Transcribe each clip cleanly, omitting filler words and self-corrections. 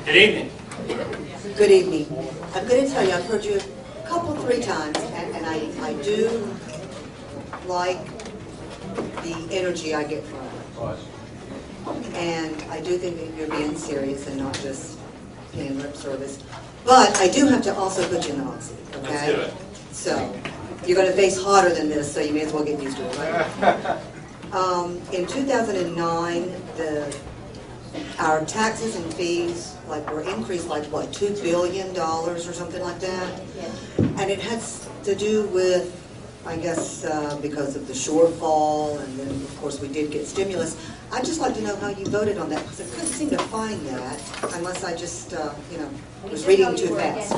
Good evening. Good evening. I'm going to tell you, I've heard you a couple, 3 times, and I do like the energy I get from it. And I do think that you're being serious and not just paying lip service. But I do have to also put you in the hot seat, okay? Let's do it. So, you're going to face hotter than this, so you may as well get used to it, right? In 2009, our taxes and fees were increased what, $2 billion or something like that? And it has to do with, I guess, because of the shortfall, and then of course we did get stimulus. I'd just like to know how you voted on that, because I couldn't seem to find that, unless I just, was reading too fast.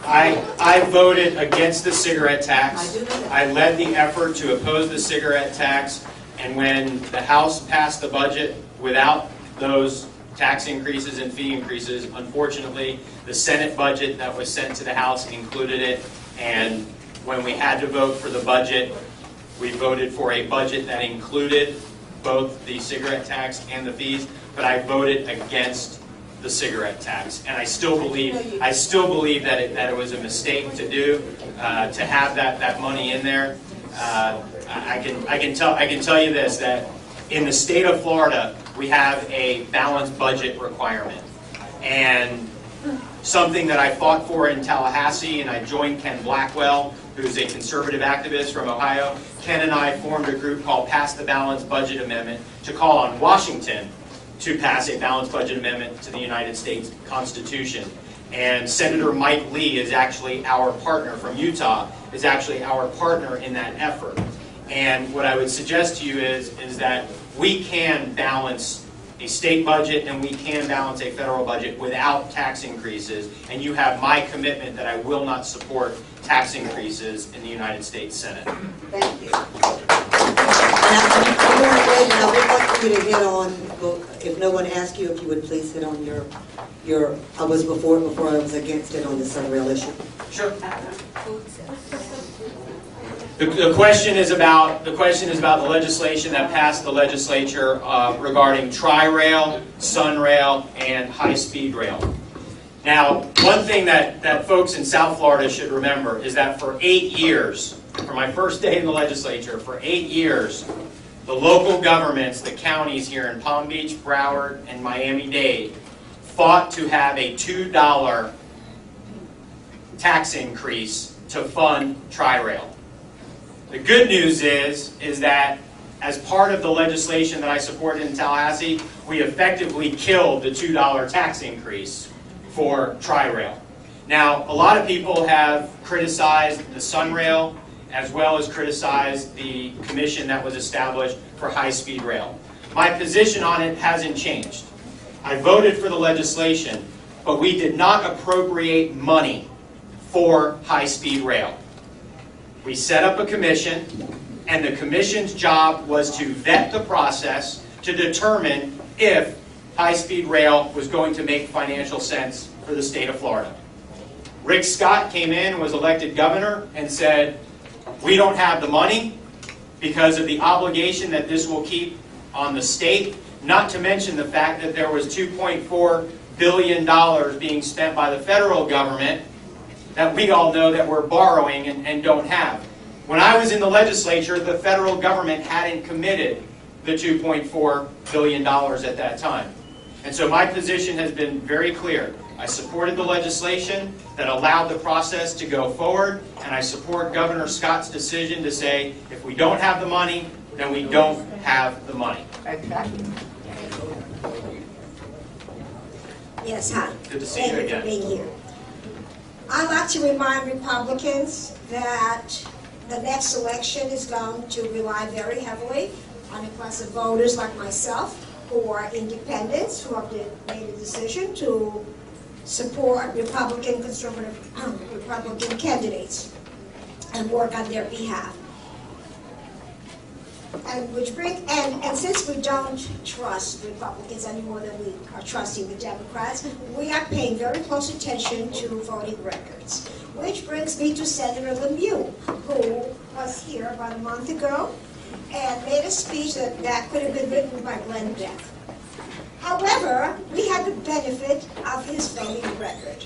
I voted against the cigarette tax. I do know that. I led the effort to oppose the cigarette tax, and when the House passed the budget without those tax increases and fee increases, unfortunately, the Senate budget that was sent to the House included it, and when we had to vote for the budget, we voted for a budget that included both the cigarette tax and the fees, but I voted against the cigarette tax, and I still believe that it was a mistake to do, to have that money in there. I can tell you this, that in the state of Florida we have a balanced budget requirement, and something that I fought for in Tallahassee, and I joined Ken Blackwell, who's a conservative activist from Ohio. Ken and I formed a group called Pass the Balanced Budget Amendment to call on Washington to pass a balanced budget amendment to the United States Constitution. And Senator Mike Lee is actually our partner from Utah, is actually our partner in that effort. And what I would suggest to you is that we can balance a state budget and we can balance a federal budget without tax increases. And you have my commitment that I will not support tax increases in the United States Senate. Thank you. And I would like for you to hit on, if no one asked you, if you would please hit on your I was before I was against it on the Sunrail issue. Sure. The question is about the legislation that passed the legislature regarding Tri-Rail, Sunrail, and high-speed rail. Now, one thing that folks in South Florida should remember is that for 8 years, from my first day in the legislature, for 8 years, the local governments, the counties here in Palm Beach, Broward, and Miami-Dade fought to have a $2 tax increase to fund Tri-Rail. The good news is that as part of the legislation that I supported in Tallahassee, we effectively killed the $2 tax increase for Tri-Rail. Now, a lot of people have criticized the Sunrail as well as criticized the commission that was established for high-speed rail. My position on it hasn't changed. I voted for the legislation, but we did not appropriate money for high-speed rail. We set up a commission, and the commission's job was to vet the process to determine if high-speed rail was going to make financial sense for the state of Florida. Rick Scott came in and was elected governor and said, we don't have the money because of the obligation that this will keep on the state, not to mention the fact that there was $2.4 billion being spent by the federal government that we all know that we're borrowing and don't have. When I was in the legislature, the federal government hadn't committed the $2.4 billion at that time. And so my position has been very clear. I supported the legislation that allowed the process to go forward, and I support Governor Scott's decision to say, if we don't have the money, then we don't have the money. Exactly. Yes, hi. Good to see you again. Thank you for being here. I'd like to remind Republicans that the next election is going to rely very heavily on a class of voters like myself, who are independents, who have made a decision to support Republican, conservative Republican candidates and work on their behalf. And since we don't trust Republicans any more than we are trusting the Democrats, we are paying very close attention to voting records. Which brings me to Senator Lemieux, who was here about a month ago and made a speech that could have been written by Glenn Beck. However, we had the benefit of his voting record.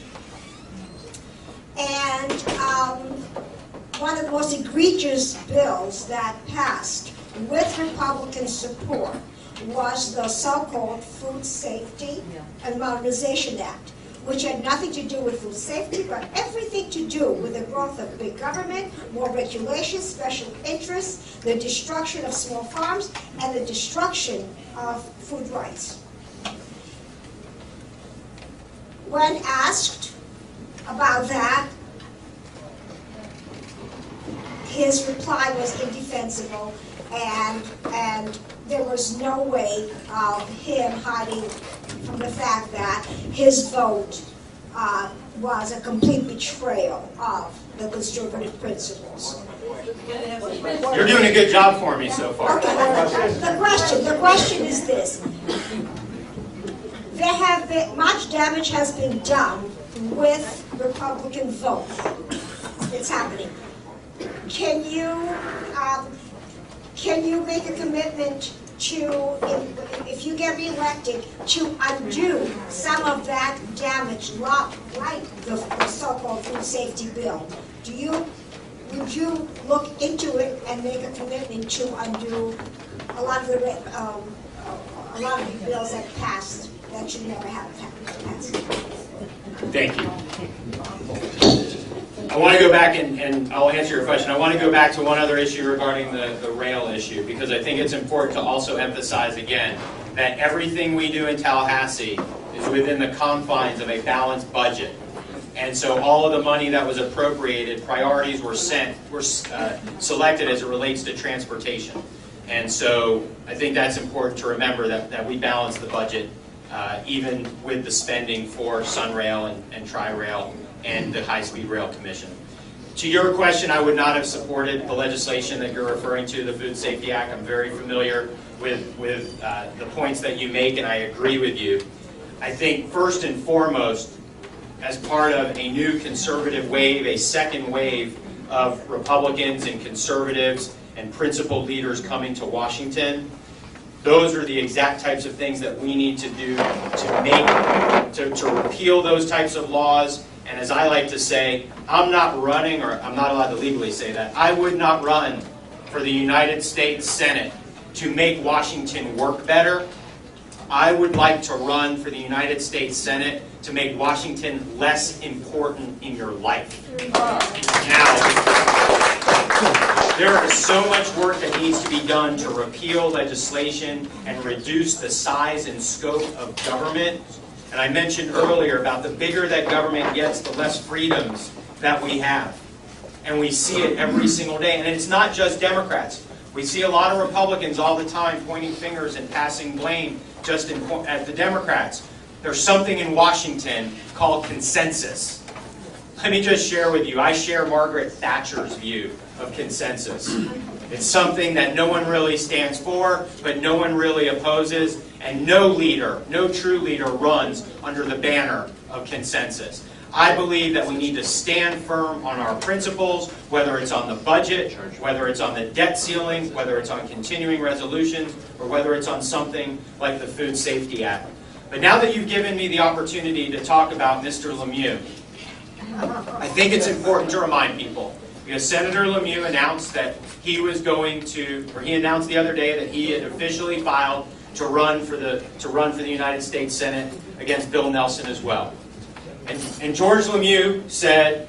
And one of the most egregious bills that passed with Republican support was the so-called Food Safety and Modernization Act, which had nothing to do with food safety, but everything to do with the growth of big government, more regulations, special interests, the destruction of small farms, and the destruction of food rights. When asked about that, his reply was indefensible, and there was no way of him hiding from the fact that his vote was a complete betrayal of the conservative principles. You're doing a good job for me so far. Okay, the question is this. Much damage has been done with Republican vote. It's happening. Can you make a commitment to, if you get reelected, to undo some of that damage, like the so-called food safety bill? Would you look into it and make a commitment to undo a lot of the bills that passed that should never have passed? Thank you. I want to go back and I'll answer your question. I want to go back to one other issue regarding the rail issue, because I think it's important to also emphasize again that everything we do in Tallahassee is within the confines of a balanced budget. And so all of the money that was appropriated, priorities were selected as it relates to transportation. And so I think that's important to remember that we balance the budget even with the spending for Sunrail and Tri-Rail and the High-Speed Rail Commission. To your question, I would not have supported the legislation that you're referring to, the Food Safety Act. I'm very familiar with the points that you make, and I agree with you. I think first and foremost, as part of a new conservative wave, a second wave of Republicans and conservatives and principled leaders coming to Washington, those are the exact types of things that we need to do to repeal those types of laws. And as I like to say, I'm not running, or I'm not allowed to legally say that, I would not run for the United States Senate to make Washington work better. I would like to run for the United States Senate to make Washington less important in your life. Now, there is so much work that needs to be done to repeal legislation and reduce the size and scope of government. And I mentioned earlier about the bigger that government gets, the less freedoms that we have. And we see it every single day. And it's not just Democrats. We see a lot of Republicans all the time pointing fingers and passing blame just at the Democrats. There's something in Washington called consensus. Let me just share with you, I share Margaret Thatcher's view of consensus. It's something that no one really stands for, but no one really opposes, and no leader, no true leader runs under the banner of consensus. I believe that we need to stand firm on our principles, whether it's on the budget, whether it's on the debt ceiling, whether it's on continuing resolutions, or whether it's on something like the Food Safety Act. But now that you've given me the opportunity to talk about Mr. Lemieux, I think it's important to remind people, because Senator Lemieux announced that he was going to, or he announced the other day that he had officially filed to run for the United States Senate against Bill Nelson as well. And George Lemieux said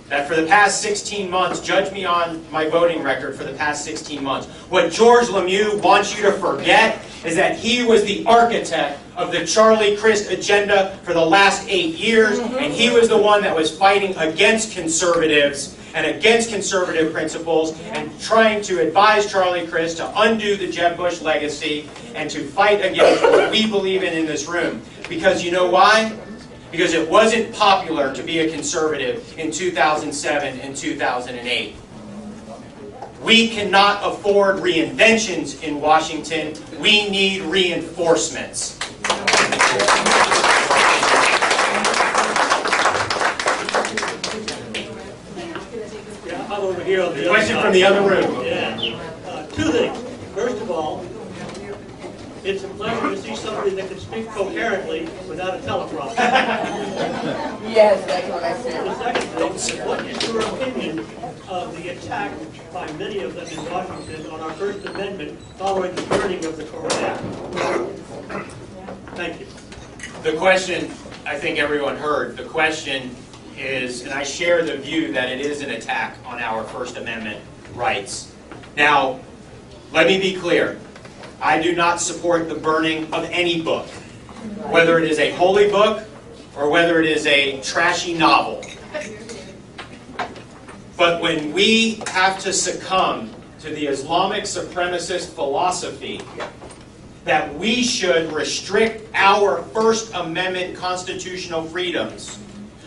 that for the past 16 months, judge me on my voting record for the past 16 months. What George Lemieux wants you to forget is that he was the architect of the Charlie Crist agenda for the last 8 years, and he was the one that was fighting against conservatives and against conservative principles and trying to advise Charlie Crist to undo the Jeb Bush legacy and to fight against what we believe in this room. Because you know why? Because it wasn't popular to be a conservative in 2007 and 2008. We cannot afford reinventions in Washington. We need reinforcements. I'm over here on the question from the other room. Yeah. Two things. First of all, it's a pleasure to see somebody that can speak coherently without a teleprompter. Yes, that's what I said. The second thing, what is your opinion of the attack by many of them in Washington on our First Amendment following the burning of the Koran? Thank you. The question, I think everyone heard, the question is, and I share the view that it is an attack on our First Amendment rights. Now, let me be clear. I do not support the burning of any book, whether it is a holy book or whether it is a trashy novel. But when we have to succumb to the Islamic supremacist philosophy that we should restrict our First Amendment constitutional freedoms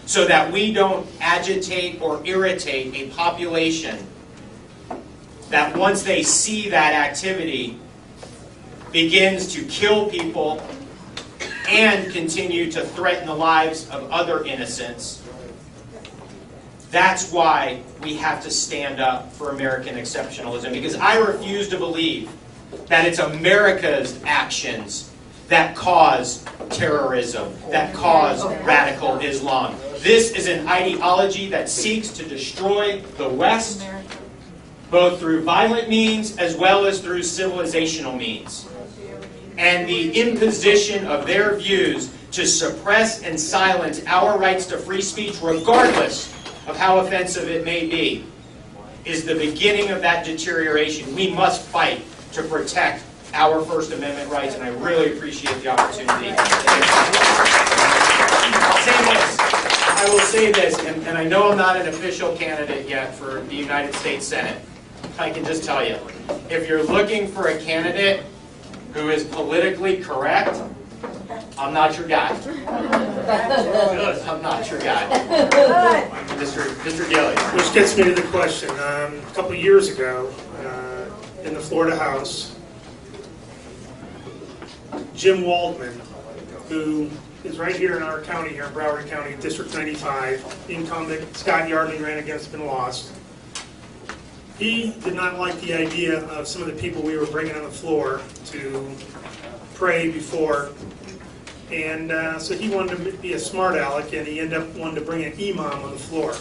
so that we don't agitate or irritate a population that once they see that activity begins to kill people and continue to threaten the lives of other innocents, that's why we have to stand up for American exceptionalism, because I refuse to believe that it's America's actions that cause terrorism, that cause radical Islam. This is an ideology that seeks to destroy the West, both through violent means as well as through civilizational means. And the imposition of their views to suppress and silence our rights to free speech, regardless of how offensive it may be, is the beginning of that deterioration. We must fight to protect our First Amendment rights, and I really appreciate the opportunity. I will say this, and I know I'm not an official candidate yet for the United States Senate. I can just tell you, if you're looking for a candidate who is politically correct, I'm not your guy. I'm not your guy. Mr. Gilly. Which gets me to the question. A couple of years ago, in the Florida House, Jim Waldman, who is right here in our county, here in Broward County, District 95, incumbent, Scott Yardley ran against him and lost. He did not like the idea of some of the people we were bringing on the floor to pray before. And so he wanted to be a smart aleck, and he ended up wanting to bring an imam on the floor.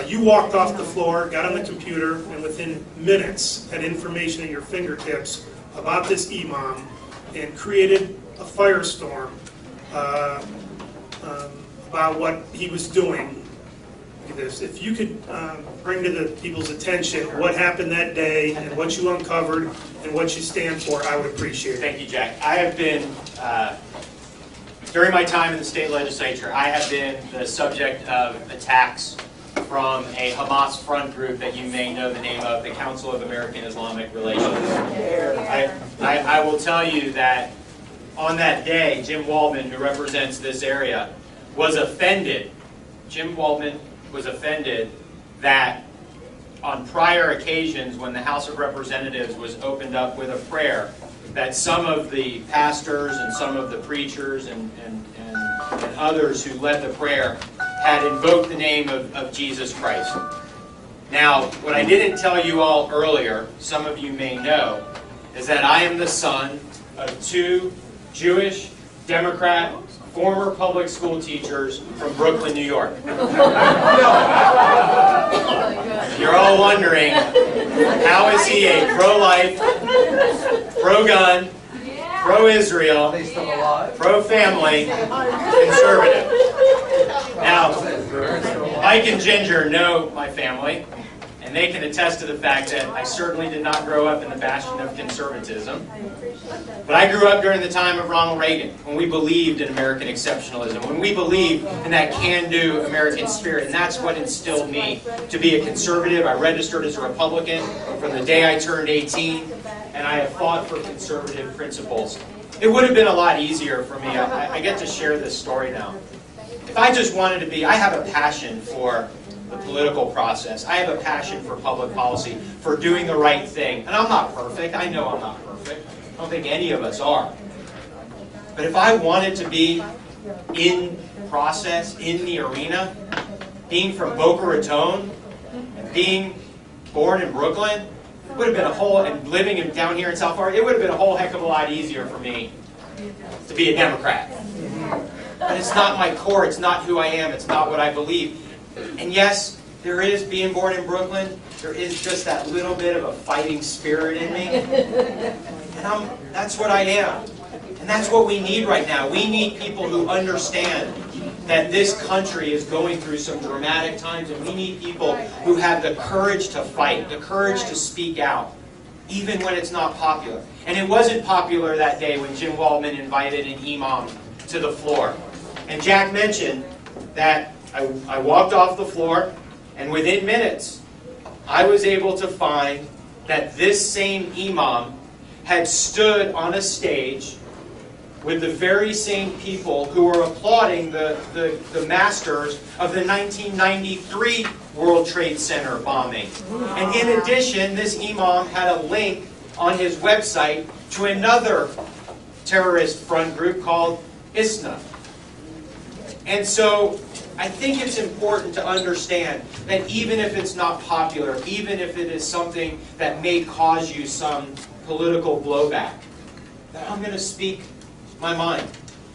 You walked off the floor, got on the computer, and within minutes had information at your fingertips about this imam and created a firestorm about what he was doing. Look at this. If you could bring to the people's attention what happened that day and what you uncovered and what you stand for, I would appreciate it. Thank you, Jack. I have been, during my time in the state legislature, I have been the subject of attacks from a Hamas front group that you may know the name of, the Council of American Islamic Relations. I will tell you that on that day, Jim Waldman, who represents this area, was offended. Jim Waldman was offended that on prior occasions when the House of Representatives was opened up with a prayer, that some of the pastors and some of the preachers and others who led the prayer had invoked the name of Jesus Christ. Now, what I didn't tell you all earlier, some of you may know, is that I am the son of two Jewish, Democrat, former public school teachers from Brooklyn, New York. You're all wondering, how is he a pro-life, pro-gun, pro-Israel, pro-family conservative? Now, Mike and Ginger know my family, and they can attest to the fact that I certainly did not grow up in the bastion of conservatism. But I grew up during the time of Ronald Reagan, when we believed in American exceptionalism, when we believed in that can-do American spirit, and that's what instilled me to be a conservative. I registered as a Republican from the day I turned 18, and I have fought for conservative principles. It would have been a lot easier for me. I get to share this story now. If I just wanted to be, I have a passion for the political process. I have a passion for public policy, for doing the right thing. And I'm not perfect. I know I'm not perfect. I don't think any of us are. But if I wanted to be in process, in the arena, being from Boca Raton, and being born in Brooklyn, it would have been a whole, and living down here in South Florida, it would have been a whole heck of a lot easier for me to be a Democrat. But it's not my core, it's not who I am, it's not what I believe. And yes, there is, being born in Brooklyn, there is just that little bit of a fighting spirit in me. And that's what I am. And that's what we need right now. We need people who understand that this country is going through some dramatic times, and we need people who have the courage to fight, the courage to speak out, even when it's not popular. And it wasn't popular that day when Jim Waldman invited an imam to the floor. And Jack mentioned that I walked off the floor, and within minutes, I was able to find that this same imam had stood on a stage with the very same people who were applauding the masters of the 1993 World Trade Center bombing. And in addition, this imam had a link on his website to another terrorist front group called ISNA. And so I think it's important to understand that even if it's not popular, even if it is something that may cause you some political blowback, that I'm going to speak my mind.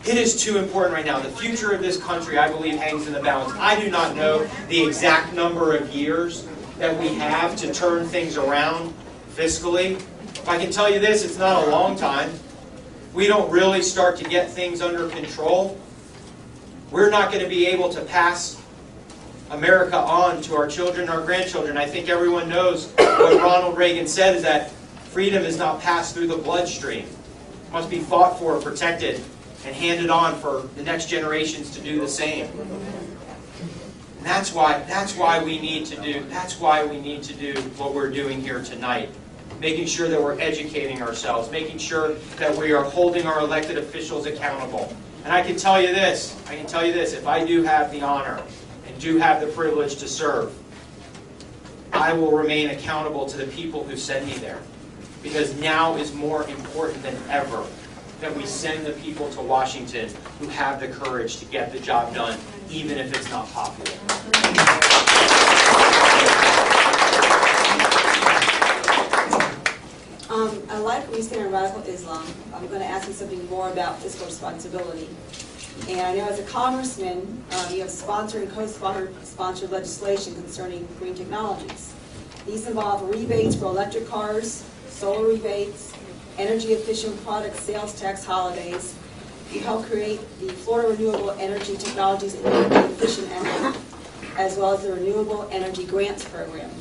It is too important right now. The future of this country, I believe, hangs in the balance. I do not know the exact number of years that we have to turn things around fiscally. I can tell you this, it's not a long time. We don't really start to get things under control. We're not going to be able to pass America on to our children, our grandchildren. I think everyone knows what Ronald Reagan said is that freedom is not passed through the bloodstream. It must be fought for, protected, and handed on for the next generations to do the same. And that's why we need to do what we're doing here tonight. Making sure that we're educating ourselves, making sure that we are holding our elected officials accountable. And I can tell you this, if I do have the honor and do have the privilege to serve, I will remain accountable to the people who send me there. Because now is more important than ever that we send the people to Washington who have the courage to get the job done, even if it's not popular. I like what you said on radical Islam. I'm going to ask you something more about fiscal responsibility. And I know as a congressman, you have sponsored and co-sponsored legislation concerning green technologies. These involve rebates for electric cars, solar rebates, energy-efficient product sales tax holidays. You help create the Florida Renewable Energy Technologies and Energy Efficient Act, as well as the Renewable Energy Grants Program.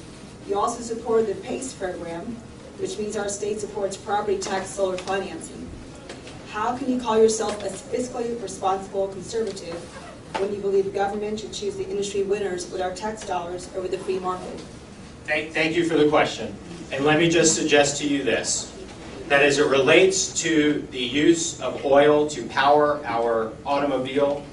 You also support the PACE program, which means our state supports property tax solar financing. How can you call yourself a fiscally responsible conservative when you believe government should choose the industry winners with our tax dollars over the free market? Thank you for the question. And let me just suggest to you this, that as it relates to the use of oil to power our automobiles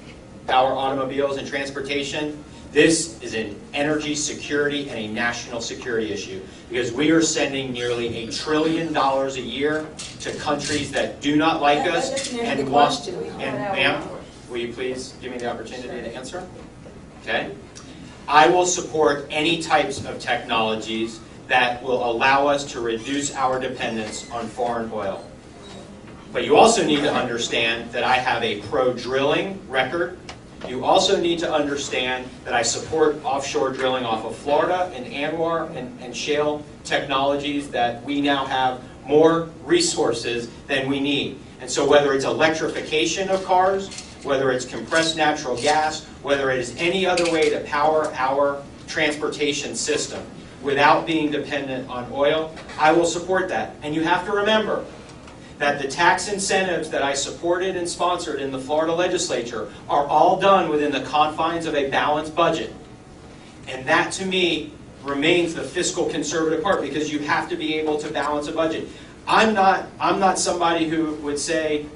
and transportation, this is an energy security and a national security issue, because we are sending nearly $1 trillion a year to countries that do not like us and want. And ma'am, will you please give me the opportunity to answer? Okay. I will support any types of technologies that will allow us to reduce our dependence on foreign oil. But you also need to understand that I have a pro-drilling record. You also need to understand that I support offshore drilling off of Florida and Anwar and shale technologies, that we now have more resources than we need. And so whether it's electrification of cars, whether it's compressed natural gas, whether it is any other way to power our transportation system without being dependent on oil, I will support that. And you have to remember that the tax incentives that I supported and sponsored in the Florida legislature are all done within the confines of a balanced budget. And that, to me, remains the fiscal conservative part, because you have to be able to balance a budget. I'm not somebody who would say,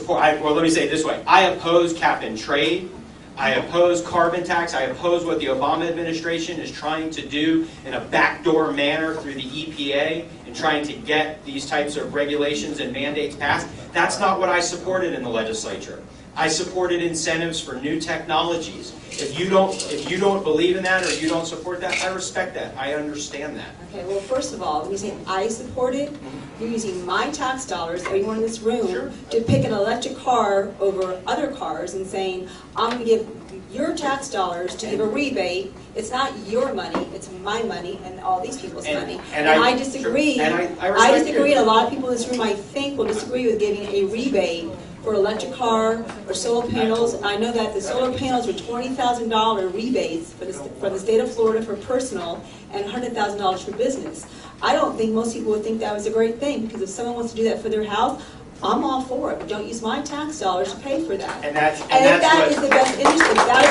well, let me say it this way. I oppose cap and trade. I oppose carbon tax. I oppose what the Obama administration is trying to do in a backdoor manner through the EPA and trying to get these types of regulations and mandates passed. That's not what I supported in the legislature. I supported incentives for new technologies. If you don't believe in that or you don't support that, I respect that. I understand that. Okay, well, first of all, when you say I support it, you're using my tax dollars, everyone in this room, Sure. to pick an electric car over other cars and saying, I'm going to give your tax dollars to give a rebate. It's not your money, it's my money and all these people's money. And I disagree. Sure. And I I respect disagree, you. and a lot of people in this room, I think, will disagree with giving a rebate for electric car or solar panels. I know that the solar panels were $20,000 rebates from the state of Florida for personal and $100,000 for business. I don't think most people would think that was a great thing, because if someone wants to do that for their house, I'm all for it, but don't use my tax dollars to pay for that. And that's if that is the best interest, if that is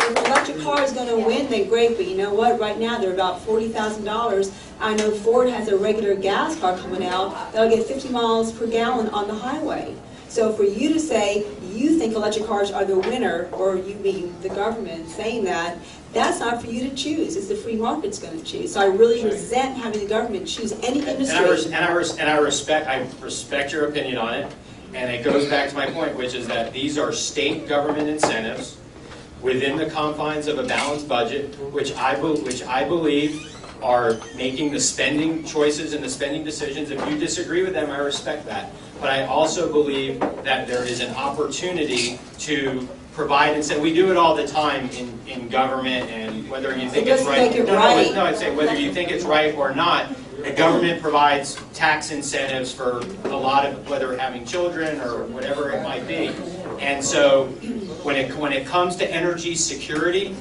the if the electric car is going to win, then great, but you know what? Right now, they're about $40,000. I know Ford has a regular gas car coming out that'll get 50 miles per gallon on the highway. So for you to say you think electric cars are the winner, or you mean the government saying that, that's not for you to choose. It's the free market's going to choose. So I really resent having the government choose any industry. And I respect your opinion on it. And it goes back to my point, which is that these are state government incentives within the confines of a balanced budget, which I believe are making the spending choices and the spending decisions. If you disagree with them, I respect that. But I also believe that there is an opportunity to provide incentive. We do it all the time in government, and whether you think it's right. No, I'd say whether you think it's right or not, the government provides tax incentives for a lot of, whether having children or whatever it might be. And so when it comes to energy security,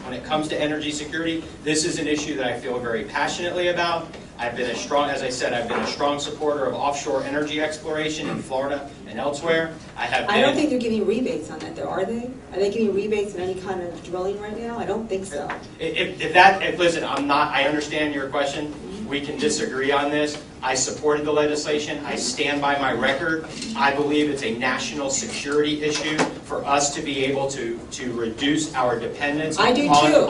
this is an issue that I feel very passionately about. I've been as I said, I've been a strong supporter of offshore energy exploration in Florida and elsewhere. I don't think they're giving rebates on that, though, are they? Are they giving rebates in any kind of drilling right now? I don't think so. Listen, I understand your question. We can disagree on this. I supported the legislation. I stand by my record. I believe it's a national security issue for us to be able to reduce our dependence on oil. I do too.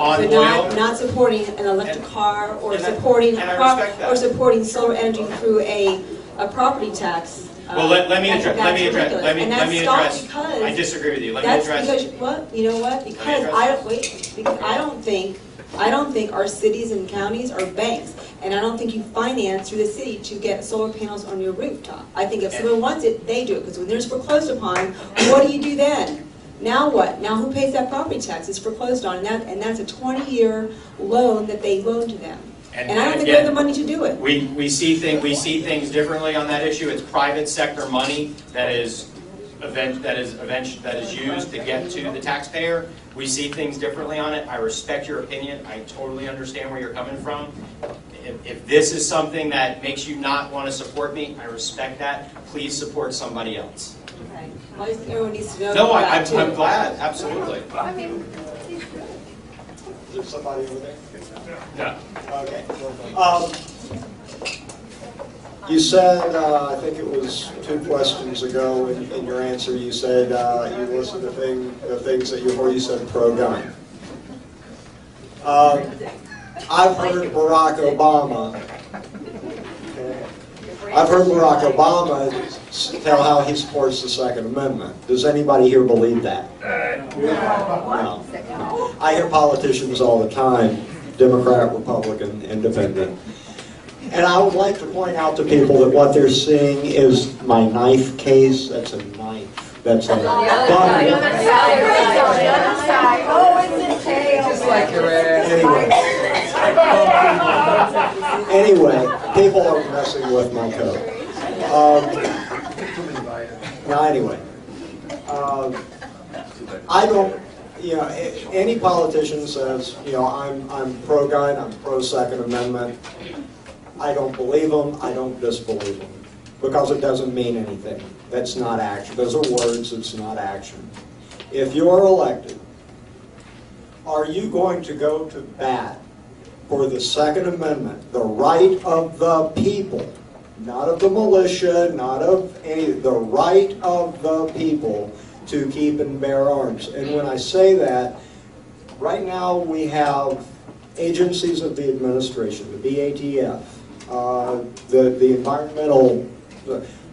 But not supporting an electric car or supporting solar energy through a property tax. Well, let me address. I disagree with you. Let me address. Because you know what? Because I don't think our cities and counties are banks, and I don't think you finance through the city to get solar panels on your rooftop. I think if someone wants it, they do it, because when they're foreclosed upon, what do you do then? Now what? Now who pays that property tax? It's foreclosed on, and that's a 20-year loan that they loan to them. And I don't think they have the money to do it. We see things differently on that issue. It's private sector money that is used to get to the taxpayer. We see things differently on it. I respect your opinion. I totally understand where you're coming from. If this is something that makes you not want to support me, I respect that. Please support somebody else. Okay. Well, I think everyone needs to know. No, I'm glad. Absolutely. Is there somebody over there? No. Okay. You said, I think it was 2 questions ago in your answer, you said you listened to the things that you heard. You said pro-gun. I've heard Barack Obama. I've heard Barack Obama tell how he supports the Second Amendment. Does anybody here believe that? No. I hear politicians all the time, Democrat, Republican, Independent. And I would like to point out to people that what they're seeing is my knife case. That's a knife. That's a gun. On the other side. Oh, it's a tail. Just like your ass. Anyway, people are messing with my code. I don't, any politician says, I'm pro-gun, I'm pro-Second Amendment. I don't believe them, I don't disbelieve them, because it doesn't mean anything. That's not action. Those are words, it's not action. If you're elected, are you going to go to bat for the Second Amendment, the right of the people, not of the militia, not of the right of the people to keep and bear arms? And when I say that, right now we have agencies of the administration, the BATF, the environmental,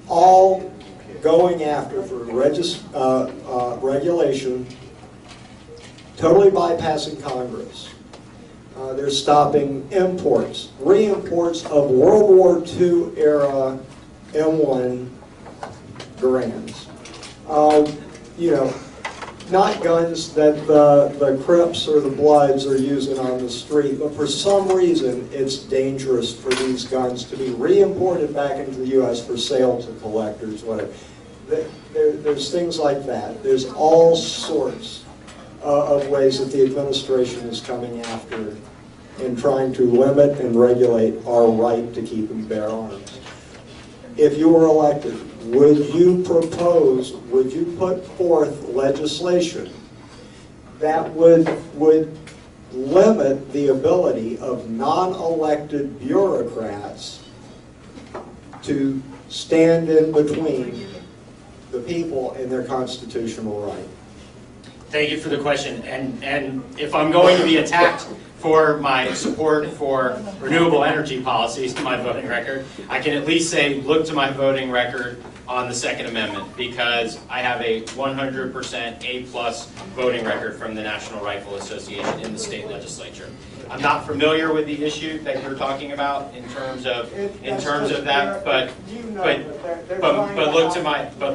all going after for regulation, totally bypassing Congress. They're stopping imports, re-imports of World War II era M1 Garands. You know, not guns that the Crips or the Bloods are using on the street, but for some reason it's dangerous for these guns to be re-imported back into the U.S. for sale to collectors, whatever. There's things like that. There's all sorts of ways that the administration is coming after and trying to limit and regulate our right to keep and bear arms. If you were elected, would you put forth legislation that would limit the ability of non-elected bureaucrats to stand in between the people and their constitutional right? Thank you for the question. And if I'm going to be attacked for my support for renewable energy policies to my voting record, I can at least say, look to my voting record on the Second Amendment, because I have a 100% A+ voting record from the National Rifle Association in the state legislature. I'm not familiar with the issue that you're talking about in terms of that, but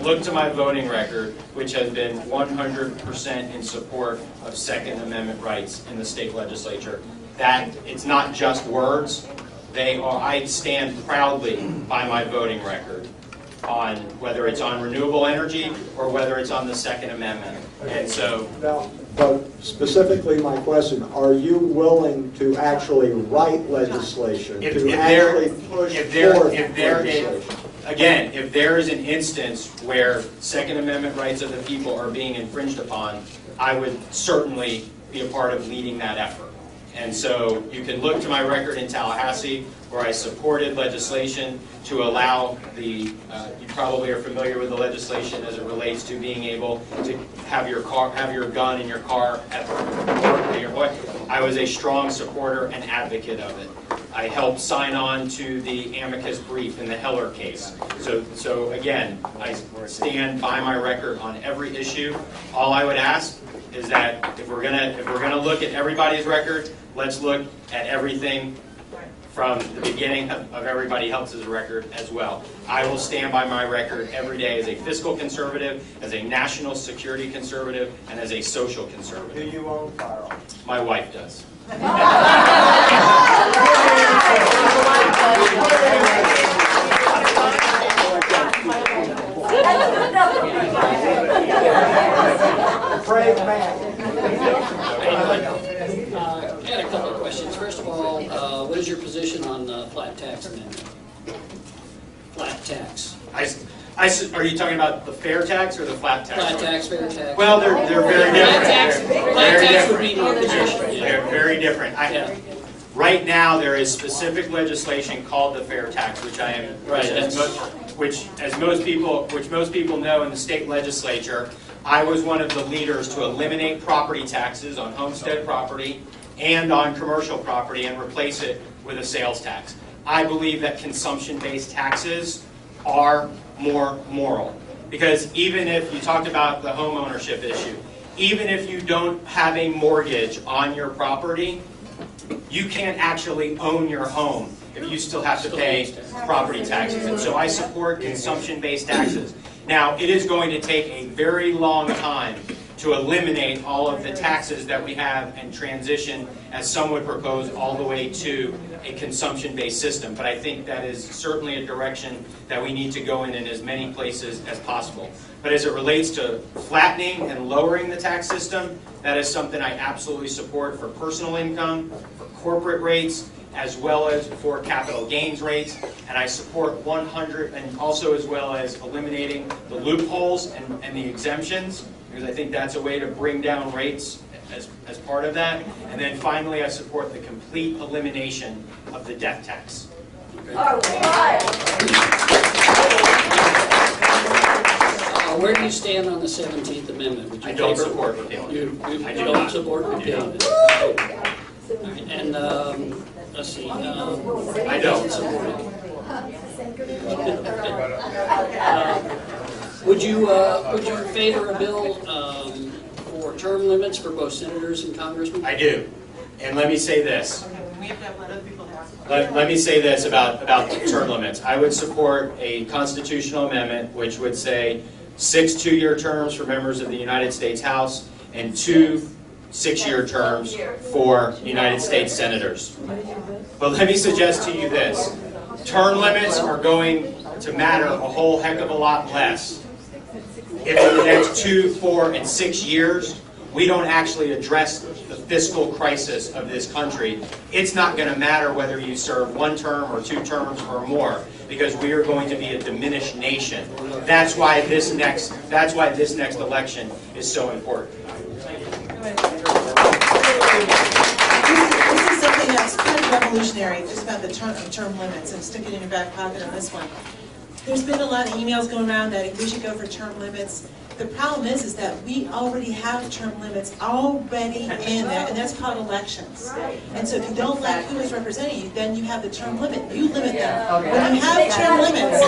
look to my voting record, which has been 100% in support of Second Amendment rights in the state legislature. That it's not just words; I stand proudly by my voting record on whether it's on renewable energy or whether it's on the Second Amendment. And so now, but specifically my question, are you willing to actually write legislation, if there is an instance where Second Amendment rights of the people are being infringed upon, I would certainly be a part of leading that effort. And so you can look to my record in Tallahassee, where I supported legislation to allow you probably are familiar with the legislation as it relates to being able to have your gun in your car at work. I was a strong supporter and advocate of it. I helped sign on to the amicus brief in the Heller case. So again, I stand by my record on every issue. All I would ask is that if we're gonna look at everybody's record, let's look at everything from the beginning of everybody else's record as well. I will stand by my record every day as a fiscal conservative, as a national security conservative, and as a social conservative. Do you own firearms? My wife does. Craig Mack. I had a couple of questions. First of all, what is your position on the flat tax amendment? Flat tax. Are you talking about the fair tax or the flat tax? Flat tax, fair tax. Well, they're very different. Flat tax would be my position. Yeah. They're very different. Right now, there is specific legislation called the fair tax, which I am, which most people know in the state legislature. I was one of the leaders to eliminate property taxes on homestead property and on commercial property and replace it with a sales tax. I believe that consumption-based taxes are more moral. Because even if you talked about the home ownership issue, even if you don't have a mortgage on your property, you can't actually own your home if you still have to pay property taxes. And so I support consumption-based taxes. Now, it is going to take a very long time to eliminate all of the taxes that we have and transition, as some would propose, all the way to a consumption-based system. But I think that is certainly a direction that we need to go in as many places as possible. But as it relates to flattening and lowering the tax system, that is something I absolutely support for personal income, for corporate rates, as well as for capital gains rates, and I support 100, and also as well as eliminating the loopholes and the exemptions, because I think that's a way to bring down rates as part of that. And then finally, I support the complete elimination of the death tax. Where do you stand on the 17th Amendment? Would you I don't support repealing. You don't support repealing it? And let's see. I don't support it. Would you favor a bill for term limits for both senators and congressmen? I do. And let me say this. We have to let other people have. Let me say this about term limits. I would support a constitutional amendment which would say 6 two-year terms for members of the United States House and 2 6-year terms for United States senators. But let me suggest to you this. Term limits are going to matter a whole heck of a lot less if in the next 2, 4, and 6 years we don't actually address the fiscal crisis of this country. It's not going to matter whether you serve 1 term or 2 terms or more, because we are going to be a diminished nation. That's why this next election is so important. This is something that's kind of revolutionary, just about the term limits, and stick it in your back pocket on this one. There's been a lot of emails going around that we should go for term limits. The problem is that we already have term limits already in there, and that's called elections. And so if you don't like who is representing you, then you have the term limit. You limit them. When you have term limits,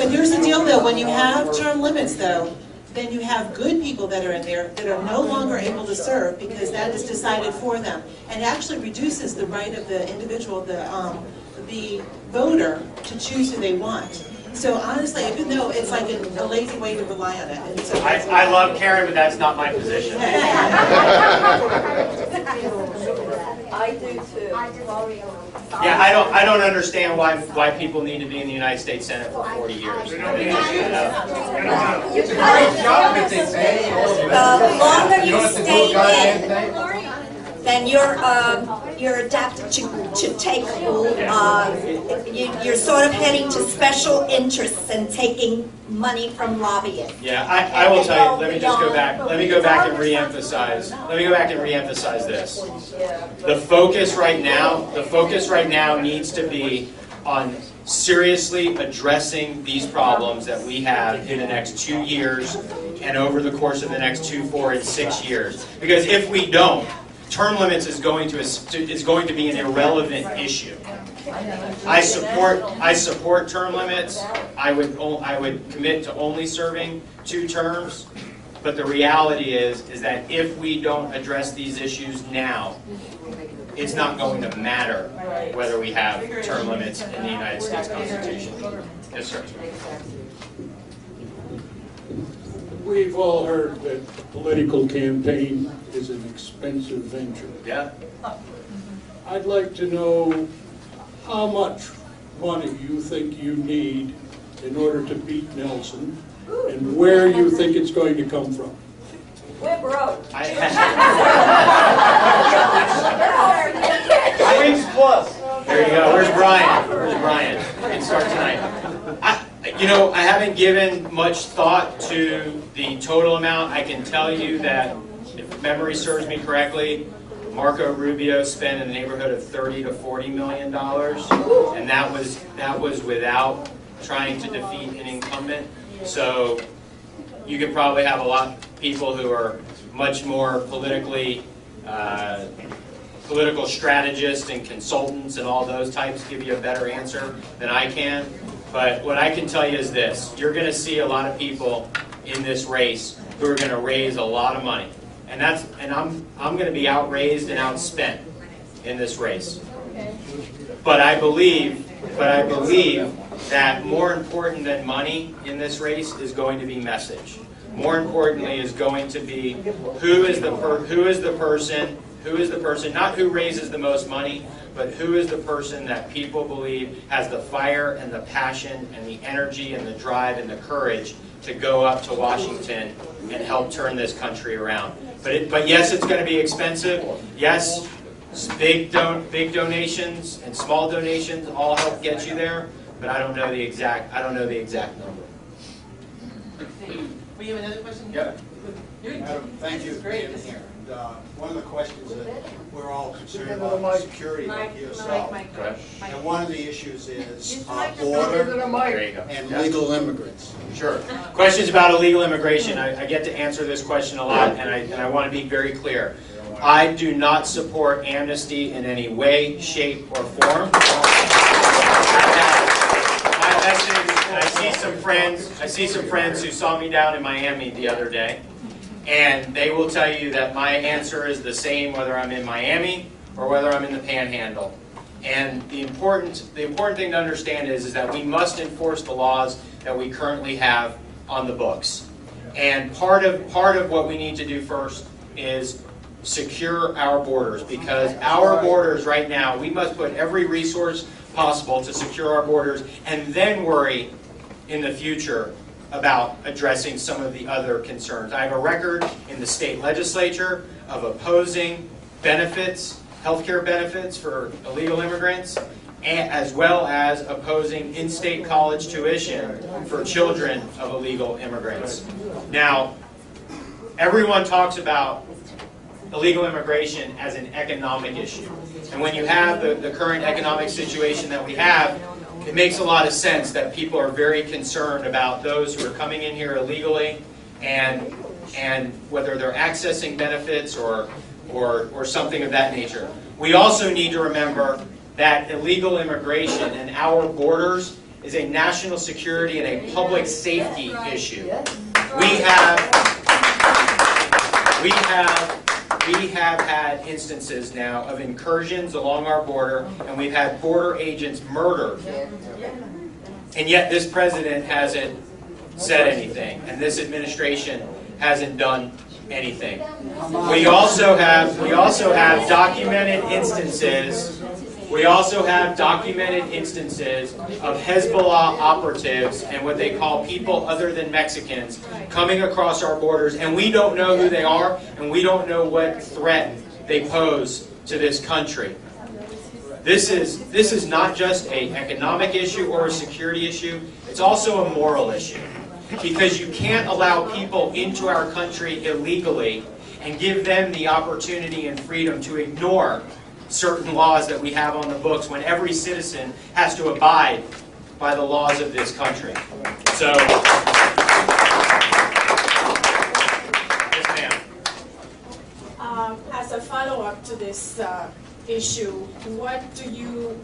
but here's the deal though, when you have term limits though, then you have good people that are in there that are no longer able to serve because that is decided for them, and actually reduces the right of the individual, the voter, to choose who they want. So honestly, even though it's like a lazy way to rely on it. And so I love Karen, but that's not my position. I do too. Yeah, I don't understand why people need to be in the United States Senate for 40 years. The longer you stay in, then you're adapted to take hold. You're sort of heading to special interests and taking money from lobbyists. Yeah, I will tell you. Let me just go back. Let me go back and reemphasize. This. The focus right now needs to be on seriously addressing these problems that we have in the next 2 years and over the course of the next 2, 4, and 6 years. Because if we don't, term limits is going to be an irrelevant issue. I support term limits. I would commit to only serving 2 terms. But the reality is that if we don't address these issues now, it's not going to matter whether we have term limits in the United States Constitution. Yes, sir. We've all heard that political campaign is an expensive venture. Yeah. I'd like to know how much money you think you need in order to beat Nelson, and where you think it's going to come from. We're broke. Wings plus. There you go. Where's Brian? We can start tonight. I haven't given much thought to the total amount. I can tell you that, if memory serves me correctly, Marco Rubio spent in the neighborhood of $30 to $40 million, and that was without trying to defeat an incumbent. So you could probably have a lot of people who are much more political strategists and consultants and all those types give you a better answer than I can. But what I can tell you is this: you're going to see a lot of people in this race who are going to raise a lot of money, and I'm going to be outraised and outspent in this race. But I believe that more important than money in this race is going to be message. More importantly is going to be who is the person, not who raises the most money, but who is the person that people believe has the fire and the passion and the energy and the drive and the courage to go up to Washington and help turn this country around. But yes, it's going to be expensive. Yes, big donations and small donations all help get you there. But I don't know the exact number. We have another question? Yep. Madam, thank you for being here. One of the questions that we're all concerned about is security, like yourself. And one of the issues is border and legal immigrants. Sure. Questions about illegal immigration. I get to answer this question a lot, and I want to be very clear. I do not support amnesty in any way, shape, or form. My message I see some friends who saw me down in Miami the other day, and they will tell you that my answer is the same whether I'm in Miami or whether I'm in the Panhandle. And the important thing to understand is that we must enforce the laws that we currently have on the books. And part of what we need to do first is secure our borders, because our borders right now, we must put every resource possible to secure our borders and then worry in the future about addressing some of the other concerns. I have a record in the state legislature of opposing benefits, healthcare benefits for illegal immigrants, as well as opposing in-state college tuition for children of illegal immigrants. Now, everyone talks about illegal immigration as an economic issue. And when you have the current economic situation that we have, it makes a lot of sense that people are very concerned about those who are coming in here illegally and whether they're accessing benefits or something of that nature. We also need to remember that illegal immigration and our borders is a national security and a public safety issue. We have had instances now of incursions along our border, and we've had border agents murdered. And yet this president hasn't said anything, and this administration hasn't done anything. We also have documented instances. We also have documented instances of Hezbollah operatives and what they call people other than Mexicans coming across our borders, and we don't know who they are, and we don't know what threat they pose to this country. This is not just an economic issue or a security issue, it's also a moral issue. Because you can't allow people into our country illegally and give them the opportunity and freedom to ignore certain laws that we have on the books when every citizen has to abide by the laws of this country. So, yes, ma'am. As a follow-up to this issue, what do you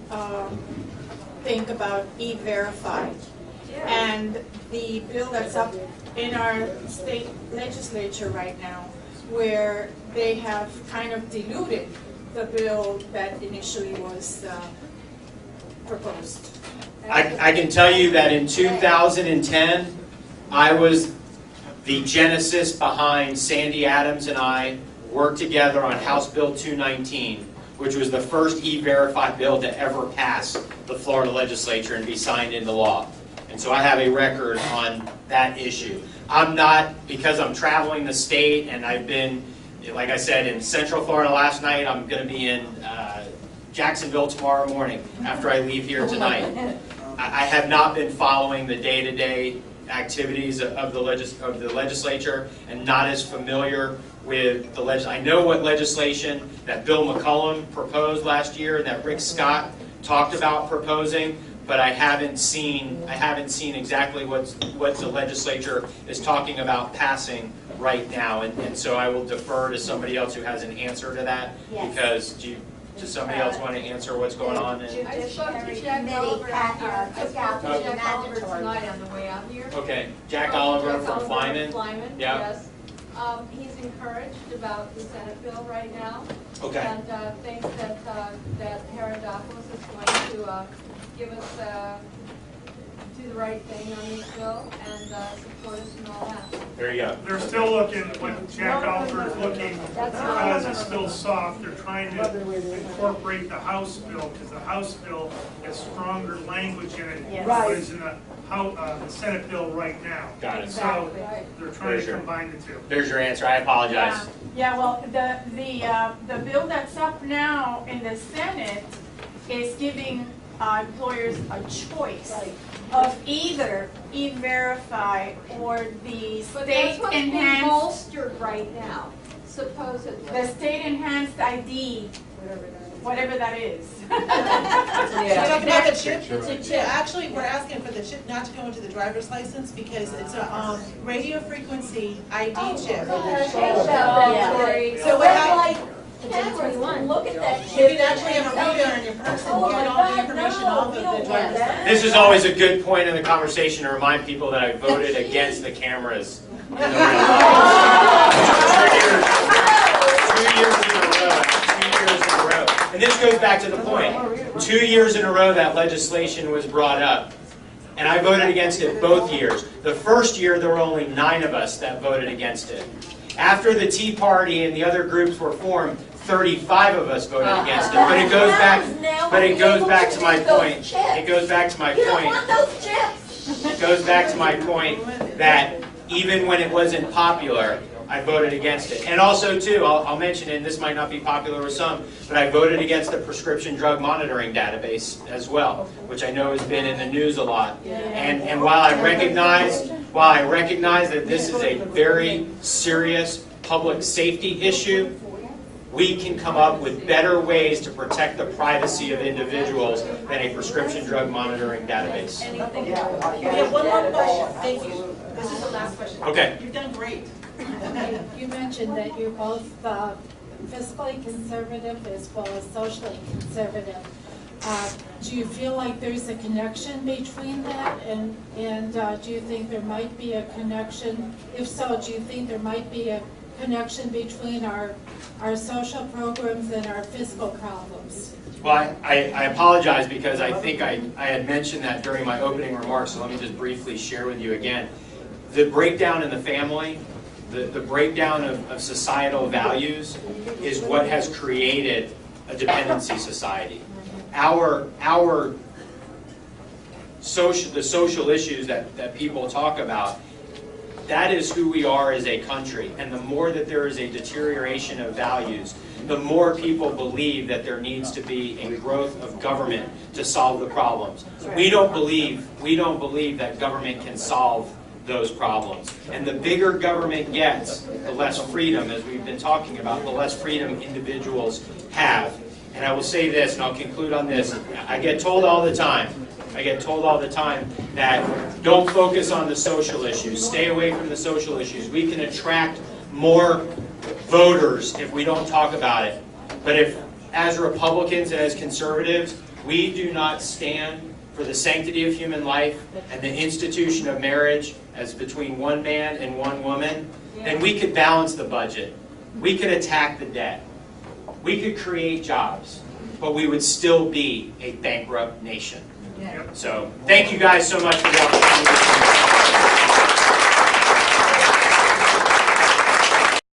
think about E-Verify and the bill that's up in our state legislature right now, where they have kind of diluted the bill that initially was proposed? I can tell you that in 2010, I was the genesis behind Sandy Adams and I worked together on House Bill 219, which was the first E-Verify bill to ever pass the Florida legislature and be signed into law. And so I have a record on that issue. I'm not, because I'm traveling the state and I've been, like I said, in Central Florida last night. I'm going to be in Jacksonville tomorrow morning after I leave here tonight. I have not been following the day-to-day activities of the legislature and not as familiar with the legislation. I know what legislation that Bill McCollum proposed last year and that Rick Scott talked about proposing, but I haven't seen exactly what the legislature is talking about passing right now, and so I will defer to somebody else who has an answer to that. Yes. Because does somebody else want to answer what's going on? I spoke to Jack Oliver tonight on the way out here. Okay, Jack Oliver from Flyman. Yeah. Yes. He's encouraged about the Senate bill right now. Okay. And thinks that Herodopoulos is going to give us do the right thing on this bill and support us and all that. There you go. They're still looking, what Jack Oliver is looking, because it's still soft, they're trying to incorporate the House bill, because the House bill has stronger language in it than what is in the Senate bill right now. Got it. So they're trying to combine the two. There's your answer. I apologize. Yeah, well, the bill that's up now in the Senate is giving employers a choice of either E-Verify or the state-enhanced, bolstered right now, supposedly. the state-enhanced ID, whatever that is. Yeah. The chip. It's a chip. Actually, we're asking for the chip not to go into the driver's license because it's a radio frequency ID chip. So cameras, look at that You kid. can actually have a reader on your person, Oh get my all the God, information no, off we of don't the want driver's that. This is always a good point in the conversation to remind people that I voted against the cameras. In the room. 2 years in a row. 2 years in a row. And this goes back to the point. 2 years in a row that legislation was brought up. And I voted against it both years. The first year, there were only 9 of us that voted against it. After the Tea Party and the other groups were formed, 35 of us voted against it. But it goes back. But it goes back to my point. It goes back to my You don't point. want those chips. It goes back to my point that even when it wasn't popular, I voted against it. And also, too, I'll mention it, and this might not be popular with some, but I voted against the prescription drug monitoring database as well, which I know has been in the news a lot. And while I recognize that this is a very serious public safety issue, we can come up with better ways to protect the privacy of individuals than a prescription drug monitoring database. We have one more question, thank you. This is the last question. Okay. You've done great. You mentioned that you're both fiscally conservative as well as socially conservative. Do you feel like there's a connection between that? And do you think there might be a connection? If so, do you think there might be a connection between our social programs and our fiscal problems? Well, I apologize because I think I had mentioned that during my opening remarks, so let me just briefly share with you again. The breakdown in the family, the breakdown of societal values is what has created a dependency society. The social issues that people talk about, that is who we are as a country. And the more that there is a deterioration of values, the more people believe that there needs to be a growth of government to solve the problems. We don't believe that government can solve those problems. And the bigger government gets, the less freedom, as we've been talking about, the less freedom individuals have. And I will say this, and I'll conclude on this. I get told all the time that don't focus on the social issues. Stay away from the social issues. We can attract more voters if we don't talk about it. But if, as Republicans and as conservatives, we do not stand for the sanctity of human life and the institution of marriage as between one man and one woman, then we could balance the budget. We could attack the debt. We could create jobs, but we would still be a bankrupt nation. So thank you guys so much for the opportunity.